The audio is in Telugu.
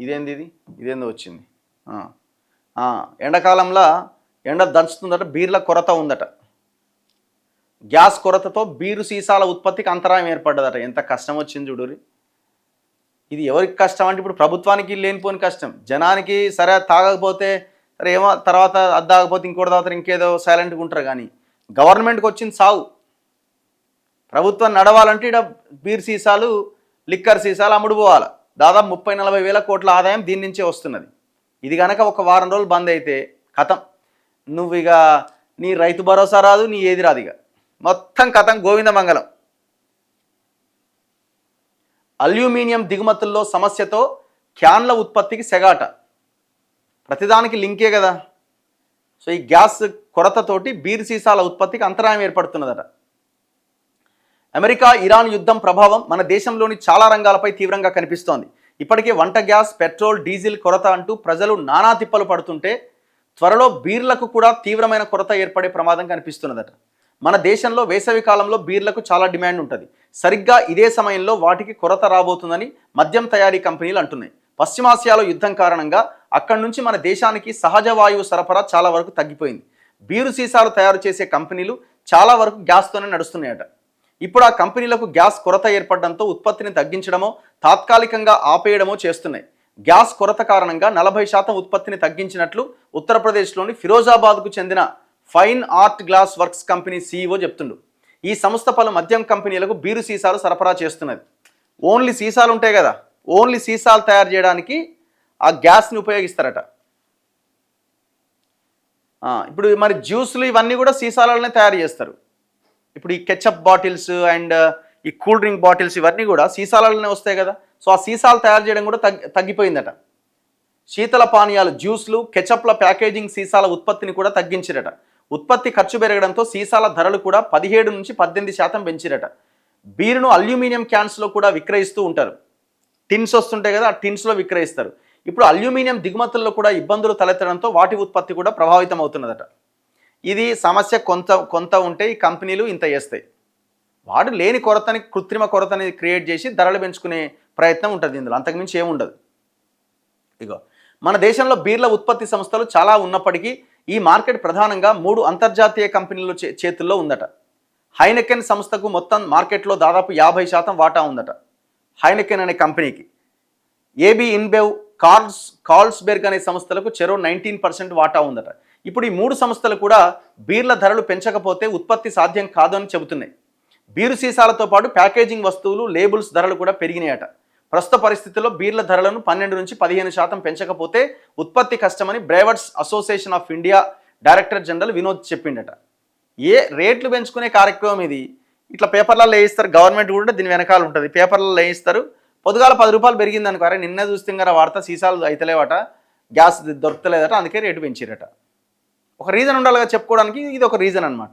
ఇదేంది ఇది ఇదేందో వచ్చింది. ఎండాకాలంలో ఎండ దంచుతుందట, బీర్ల కొరత ఉందట. గ్యాస్ కొరతతో బీరు సీసాల ఉత్పత్తికి అంతరాయం ఏర్పడ్డదట. ఎంత కష్టం వచ్చింది చూడురి. ఇది ఎవరికి కష్టం అంటే ఇప్పుడు ప్రభుత్వానికి లేనిపోని కష్టం, జనానికి సరే తాగకపోతే సరే ఏమో తర్వాత అద్దాకపోతే ఇంకోటి తాగుతారు, ఇంకేదో సైలెంట్గా ఉంటారు. కానీ గవర్నమెంట్కి వచ్చింది సాగు. ప్రభుత్వం నడవాలంటే ఇక్కడ బీర్ సీసాలు, లిక్కర్ సీసాలు అమ్ముడు పోవాలి. దాదాపు 30-40 వేల కోట్ల ఆదాయం దీని నుంచే వస్తున్నది. ఇది కనుక ఒక వారం రోజులు బంద్ అయితే కథం. నువ్వు ఇక నీ రైతు భరోసా రాదు, నీ ఏది రాదు, ఇక మొత్తం కథం గోవిందమంగళం. అల్యూమినియం దిగుమతుల్లో సమస్యతో క్యాన్ల ఉత్పత్తికి సెగాట. ప్రతిదానికి లింకే కదా. సో ఈ గ్యాస్ కొరతతోటి బీర్ సీసాల ఉత్పత్తికి అంతరాయం ఏర్పడుతున్నదట. అమెరికా ఇరాన్ యుద్ధం ప్రభావం మన దేశంలోని చాలా రంగాలపై తీవ్రంగా కనిపిస్తోంది. ఇప్పటికే వంట గ్యాస్, పెట్రోల్, డీజిల్ కొరత అంటూ ప్రజలు నానా తిప్పలు పడుతుంటే త్వరలో బీర్లకు కూడా తీవ్రమైన కొరత ఏర్పడే ప్రమాదం కనిపిస్తున్నదట. మన దేశంలో వేసవి కాలంలో బీర్లకు చాలా డిమాండ్ ఉంటుంది. సరిగ్గా ఇదే సమయంలో వాటికి కొరత రాబోతుందని మద్యం తయారీ కంపెనీలు అంటున్నాయి. పశ్చిమాసియాలో యుద్ధం కారణంగా అక్కడి నుంచి మన దేశానికి సహజ వాయువు సరఫరా చాలా వరకు తగ్గిపోయింది. బీరు సీసాలు తయారు చేసే కంపెనీలు చాలా వరకు గ్యాస్తోనే నడుస్తున్నాయట. ఇప్పుడు ఆ కంపెనీలకు గ్యాస్ కొరత ఏర్పడడంతో ఉత్పత్తిని తగ్గించడమో తాత్కాలికంగా ఆపేయడమో చేస్తున్నాయి. గ్యాస్ కొరత కారణంగా 40% ఉత్పత్తిని తగ్గించినట్లు ఉత్తరప్రదేశ్లోని ఫిరోజాబాద్కు చెందిన fine art glass works company CEO చెప్తుండు. ఈ సంస్థ పలు మద్యం కంపెనీలకు బీరు సీసాలు సరఫరా చేస్తున్నది. ఓన్లీ సీసాలు ఉంటాయి కదా, ఓన్లీ సీసాలు తయారు చేయడానికి ఆ గ్యాస్ని ఉపయోగిస్తారట. ఇప్పుడు మరి జ్యూస్లు ఇవన్నీ కూడా సీసాలలోనే తయారు చేస్తారు. ఇప్పుడు ఈ కెచప్ బాటిల్స్ అండ్ ఈ కూల్ డ్రింక్ బాటిల్స్ ఇవన్నీ కూడా సీసాలలోనే వస్తాయి కదా. సో ఆ సీసాలు తయారు చేయడం కూడా తగ్గిపోయిందట. శీతల పానీయాలు, జ్యూస్లు, కెచప్ల ప్యాకేజింగ్ సీసాల ఉత్పత్తిని కూడా తగ్గించిరట. ఉత్పత్తి ఖర్చు పెరగడంతో సీసాల ధరలు కూడా 17-18% పెంచిరట. బీరును అల్యూమినియం క్యాన్స్లో కూడా విక్రయిస్తూ ఉంటారు. టిన్స్ వస్తుంటాయి కదా, ఆ టిన్స్లో విక్రయిస్తారు. ఇప్పుడు అల్యూమినియం దిగుమతుల్లో కూడా ఇబ్బందులు తలెత్తడంతో వాటి ఉత్పత్తి కూడా ప్రభావితం అవుతున్నదట. ఇది సమస్య కొంత ఉంటే ఈ కంపెనీలు ఇంత చేస్తాయి. వాడు లేని కొరతని, కృత్రిమ కొరతని క్రియేట్ చేసి ధరలు పెంచుకునే ప్రయత్నం ఉంటుంది ఇందులో, అంతకుమించి ఏముండదు. ఇగో మన దేశంలో బీర్ల ఉత్పత్తి సంస్థలు చాలా ఉన్నప్పటికీ ఈ మార్కెట్ ప్రధానంగా 3 అంతర్జాతీయ కంపెనీల చేతుల్లో ఉందట. హైనెకెన్ సంస్థకు మొత్తం మార్కెట్లో దాదాపు 50% వాటా ఉందట. హైనెకెన్ అనే కంపెనీకి, ఏబీ ఇన్బెవ్, కార్ల్స్బెర్గ్ అనే సంస్థలకు చెరో 19% వాటా ఉందట. ఇప్పుడు ఈ 3 సంస్థలు కూడా బీర్ల ధరలు పెంచకపోతే ఉత్పత్తి సాధ్యం కాదని చెబుతున్నాయి. బీరు సీసాలతో పాటు ప్యాకేజింగ్ వస్తువులు, లేబుల్స్ ధరలు కూడా పెరిగినాయట. ప్రస్తుత పరిస్థితుల్లో బీర్ల ధరలను 12-15% పెంచకపోతే ఉత్పత్తి కష్టమని brewers association of India director general Vinod చెప్పిండట. రేట్లు పెంచుకునే కార్యక్రమం ఇది. ఇట్లా పేపర్లలో వేయిస్తారు, గవర్నమెంట్ కూడా దీని వెనకాల ఉంటుంది. పేపర్లలో వేయిస్తారు. పొద్దుగాల 10 రూపాయలు పెరిగింది అనుకో, అరే నిన్నే చూస్తే కదా వార్త, సీసాలు అయితలేవట, గ్యాస్ దొరకలేదట, అందుకే రేటు పెంచిరట. ఒక రీజన్ ఉండాలిగా చెప్పుకోవడానికి, ఇది ఒక రీజన్ అనమాట.